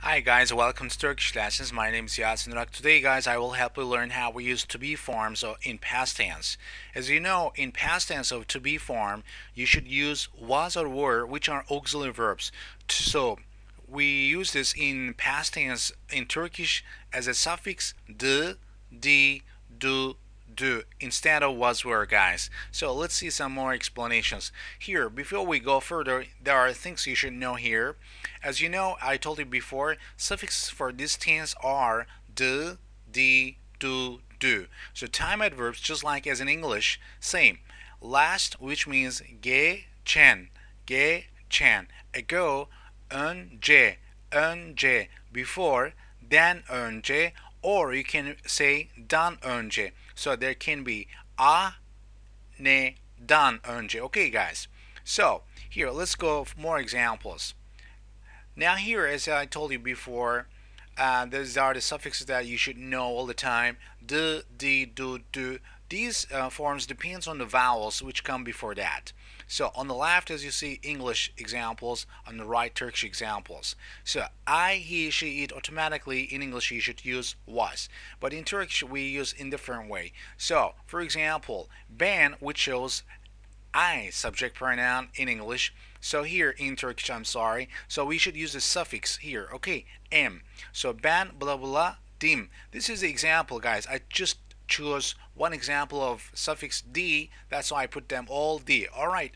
Hi guys, welcome to Turkish lessons. My name is Yasin Rak. Today guys, I will help you learn how we use to be forms in past tense. As you know, in past tense of to be form, you should use was or were, which are auxiliary verbs. So we use this in past tense in Turkish as a suffix d, d, do, do instead of was were, guys. So let's see some more explanations here. Before we go further, there are things you should know here. As you know, I told you before, suffixes for this tense are d, d, do. So time adverbs, just like as in English, same. Last, which means ge chen. Ago, önce. Before, den önce, or you can say dan önce. So there can be dan önce. Okay, guys. So here, let's go for more examples. Now here, as I told you before, these are the suffixes that you should know all the time. D, do. These forms depends on the vowels which come before that. So on the left, as you see, English examples. On the right, Turkish examples. So I, he, she, it. Automatically in English you should use was, but in Turkish we use in different way. So for example, ben, which shows I subject pronoun in English. So here in Turkish, I'm sorry. So we should use the suffix here. Okay, m. So ben blah blah dim. This is the example, guys. I just chose one example of suffix d. That's why I put them all d. All right.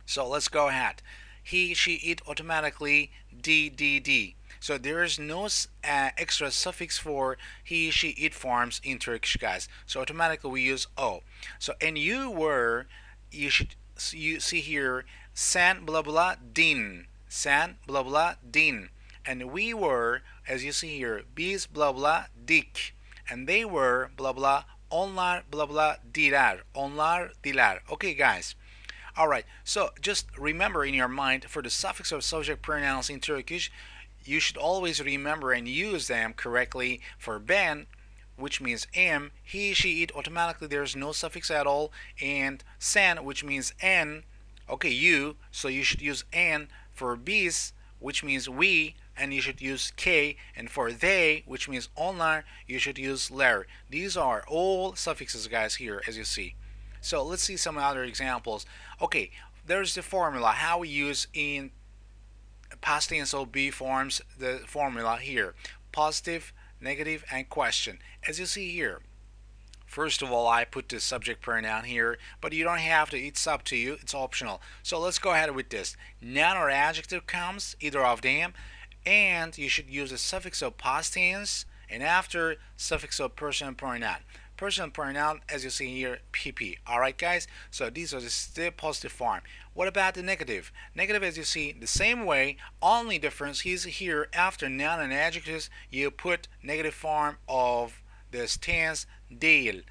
So let's go ahead. He, she, it automatically d. So there is no extra suffix for he, she, it forms in Turkish, guys. So automatically we use o. So and you were, you should you see here sen blah blah din, sen blah blah din, and we were, as you see here, biz blah blah dik, and they were blah blah onlar blah blah diler. Okay, guys. All right, so just remember in your mind for the suffix or subject pronouns in Turkish, you should always remember and use them correctly. For ben, which means am, he, she, it, automatically there's no suffix at all, and sen, which means n, okay, you, so you should use n. For bis, which means we, and you should use k, and for they, which means onlar, you should use ler. These are all suffixes, guys, here, as you see. So let's see some other examples. Okay, there's the formula how we use in past tense of be forms the formula here: positive, negative, and question. As you see here, first of all, I put the subject pronoun here, but you don't have to. It's up to you. It's optional. So let's go ahead with this. Noun or adjective comes, either of them, and you should use the suffix of past tense and after suffix of person pronoun. Person pronoun, as you see here, pp. Alright, guys? So these are the positive form. What about the negative? Negative, as you see, the same way, only difference is here after noun and adjectives, you put negative form of this tense, değil.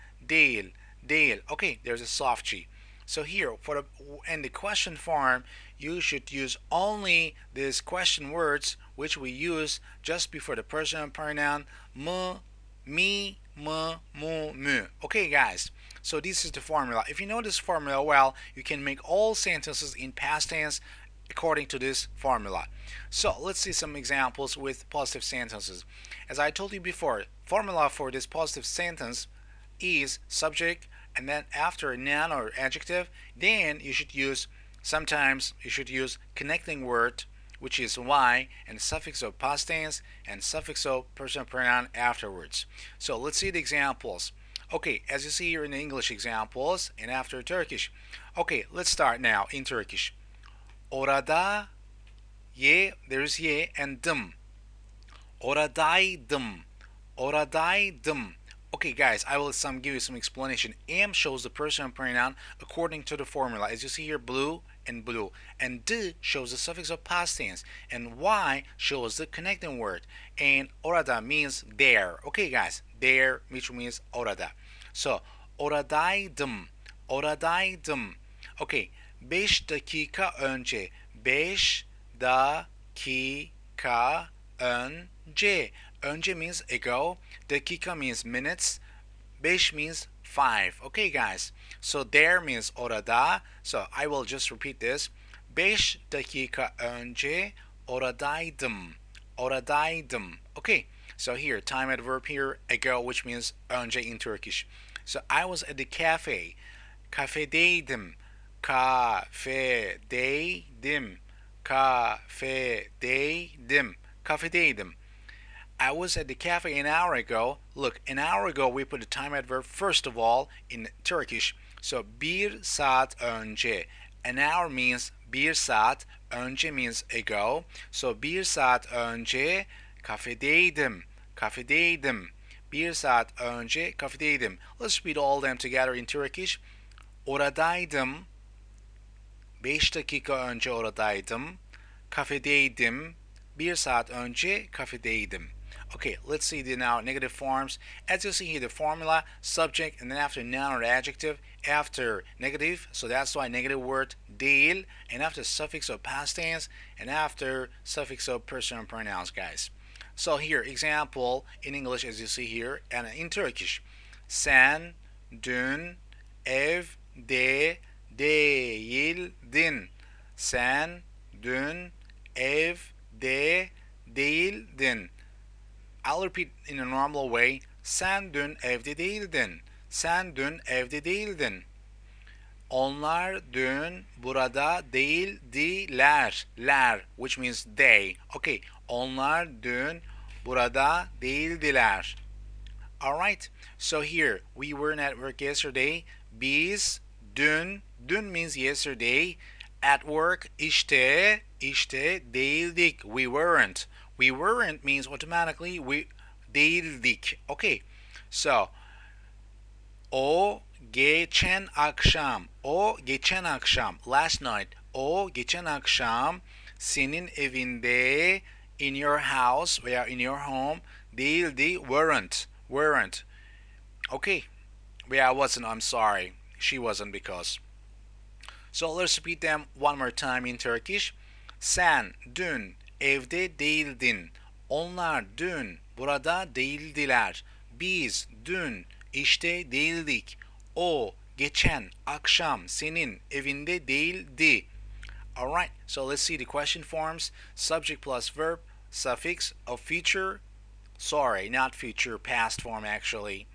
Okay, there's a soft G. So here, for in the question form, you should use only these question words which we use just before the personal pronoun mu, me, mu. Okay, guys. So this is the formula. If you know this formula well, you can make all sentences in past tense according to this formula. So let's see some examples with positive sentences. As I told you before, formula for this positive sentence is subject and then after a noun or adjective, then you should use sometimes you should use connecting word which is y and suffix of past tense and suffix of personal pronoun afterwards. So let's see the examples. Okay, as you see here in the English examples and after Turkish. Okay, let's start now in Turkish. Orada there's ye and dım. Oradaydım. Oradaydım. Okay, guys, I will give you some explanation. Am shows the personal pronoun according to the formula. As you see here, blue, and d shows the suffix of past tense, and y shows the connecting word, and orada means there. Okay, guys, there, which means orada. So oradaydım. Okay, 5 dakika önce. 5 dakika önce. Önce means ago, dakika means minutes, 5 means 5. Okay, guys. So there means orada. So I will just repeat this. 5 dakika önce oradaydım. Oradaydım. Okay. So here, time adverb here, ago, which means önce in Turkish. So I was at the cafe. Kafedeydim. Kafedeydim. Kafedeydim. Kafedeydim. I was at the cafe an hour ago. Look, an hour ago we put the time adverb first of all in Turkish. So bir saat önce. An hour means bir saat. Önce means ago. So bir saat önce kafedeydim. Kafedeydim. Bir saat önce kafedeydim. Let's read all them together in Turkish. Oradaydım. 5 dakika önce oradaydım. Kafedeydim. Bir saat önce kafedeydim. Okay, let's see the now negative forms. As you see here, the formula, subject, and then after noun or adjective, after negative, so that's why negative word değil, and after suffix of past tense, and after suffix of personal pronouns, guys. So here, example in English as you see here, and in Turkish. Sen dün evde değildin. Sen dün evde değildin. I'll repeat in a normal way. Sen dün evde değildin. Sen dün evde değildin. Onlar dün burada değildiler. Ler, which means they. Okay. Onlar dün burada değildiler. Alright. So here, we weren't at work yesterday. Biz dün means yesterday. At work işte değildik. We weren't. We weren't means automatically we değildik. Okay. So o geçen akşam last night, o geçen akşam senin evinde, in your house veya in your home değildi. Weren't. Okay. Yeah, I wasn't. I'm sorry. She wasn't because. So let's repeat them one more time in Turkish. Sen dün evde değildin. Onlar dün burada değildiler. Biz dün işte değildik. O geçen akşam senin evinde değildi. Alright, so let's see the question forms. Subject plus verb, suffix of future. Sorry, not future, past form actually.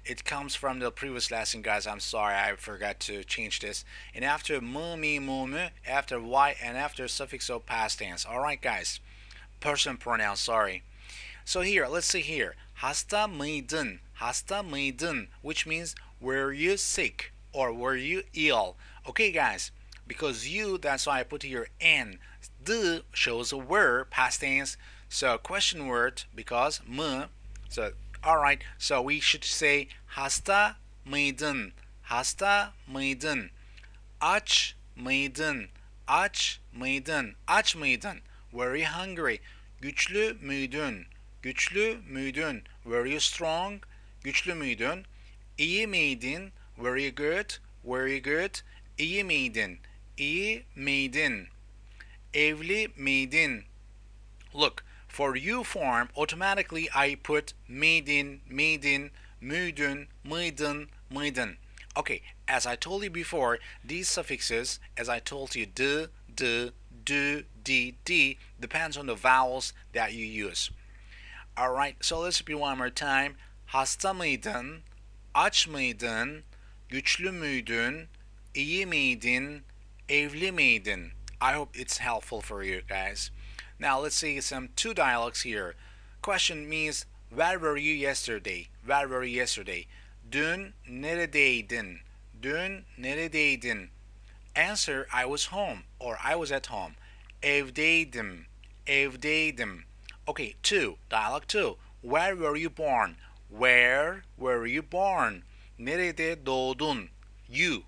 It comes from the previous lesson, guys. I'm sorry, I forgot to change this. And after mu, mi, mu, mu, after y, and after suffix of past tense. Alright, guys. Person pronoun, sorry. So here, let's see here. Hasta mıydın? Hasta mıydın? Which means, were you sick? Or were you ill? Okay, guys. Because you, that's why I put here n. The shows a were, past tense. So question word, because mı. So alright, so we should say hasta mıydın? Hasta mıydın? Aç mıydın? Aç mıydın? Aç mıydın? Were you hungry? Güçlü müydün? Güçlü müydün? Were you strong? Güçlü müydün? İyi miydin? Were you good? Were you good? İyi miydin? İyi miydin? Evli miydin? Look, for you form, automatically I put miydin, müydün, mıydın. Okay, as I told you before, these suffixes, as I told you, d, do, d, depends on the vowels that you use. Alright, so let's repeat one more time. Hasta mıydın? Aç mıydın? Güçlü müydün? İyi miydin? Evli miydin? I hope it's helpful for you guys. Now let's see some two dialogues here. Question means, where were you yesterday? Where were you yesterday? Dün neredeydin? Dün neredeydin? Answer, I was home or I was at home. Evdeydim. Evdeydim. Okay, two. Dialogue two. Where were you born? Where were you born? Nerede doğdun? You.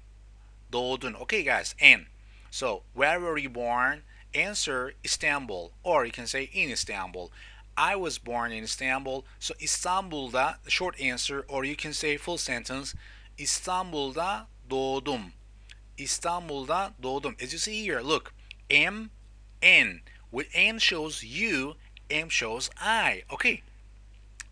Doğdun. Okay, guys. And so, where were you born? Answer, Istanbul. Or you can say in Istanbul. I was born in Istanbul. So İstanbul'da, short answer, or you can say full sentence. İstanbul'da doğdum. İstanbul'da doğdum. As you see here, look. M, N. With N shows you, M shows I. Okay.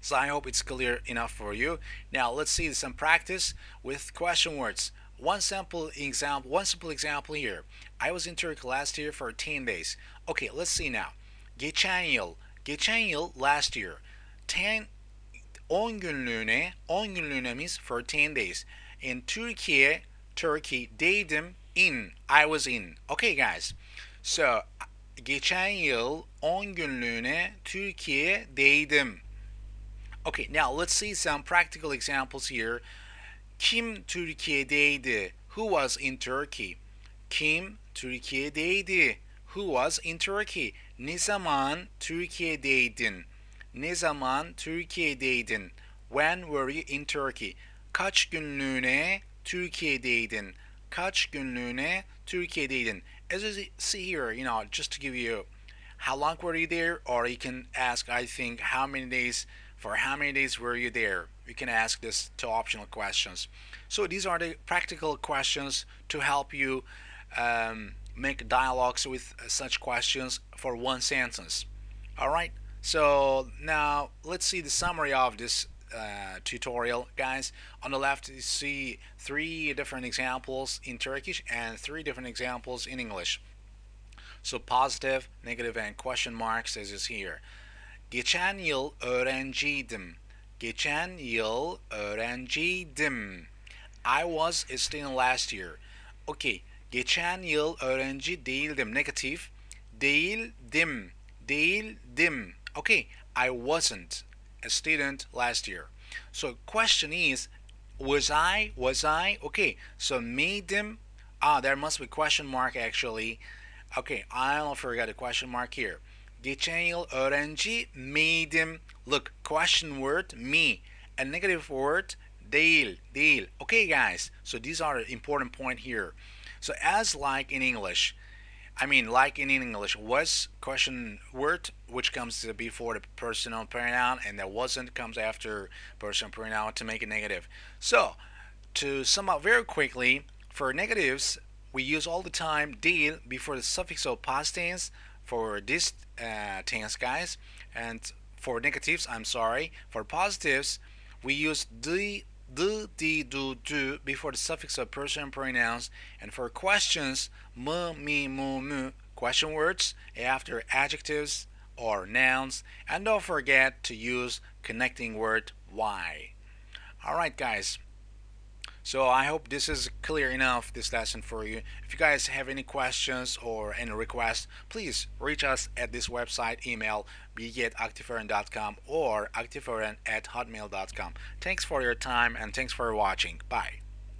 So I hope it's clear enough for you. Now let's see some practice with question words. One simple example here. I was in Turkey last year for 10 days. Okay, let's see now. Geçen yıl Geçen yıl, last year. 10 günlüğüne, 10 günlüğüne means for 10 days. In Türkiye, Turkey'deydim, I was in. Okay guys. So, geçen yıl 10 günlüğüne Türkiye'deydim. Okay, now let's see some practical examples here. Kim Türkiye'deydi? Who was in Turkey? Kim Türkiye'deydi? Who was in Turkey? Ne zaman Türkiye'deydin? Ne zaman Türkiye'deydin? When were you in Turkey? Kaç günlüğüne Türkiye'deydin? Kaç günlüğüne Türkiye'deydin? As you see here, just to give you how long were you there, or you can ask, I think, how many days, for how many days were you there? You can ask this two optional questions. So these are the practical questions to help you make dialogues with such questions for one sentence. All right. So now let's see the summary of this tutorial, guys. On the left, you see 3 different examples in Turkish and 3 different examples in English. So positive, negative, and question marks as is here. Geçen yıl öğrenciydim. Geçen yıl öğrenciydim. I was a student last year. Okay. Geçen yıl öğrenci değildim. Negative. Değildim. Değildim. Okay. I wasn't a student last year. So question is, was I? Was I? Okay. So miydim? There must be question mark actually. Okay. I forgot the question mark here. Geçen yıl öğrenci miydim? Look, question word me. A negative word değil, değil. Okay, guys. So these are the important point here. So as like in English, like in English, was question word which comes before the personal pronoun, and the wasn't comes after personal pronoun to make it negative. So to sum up very quickly, for negatives, we use all the time değil before the suffix of past tense for this tense, guys. And for negatives, I'm sorry. For positives, we use di, do before the suffix of person pronouns. And for questions, me, mu, question words after adjectives or nouns. And don't forget to use connecting word why. Alright, guys. So I hope this is clear enough, this lesson for you. If you guys have any questions or any requests, please reach us at this website, email bilgi@aktifören.com or aktifören@hotmail.com. Thanks for your time and thanks for watching. Bye.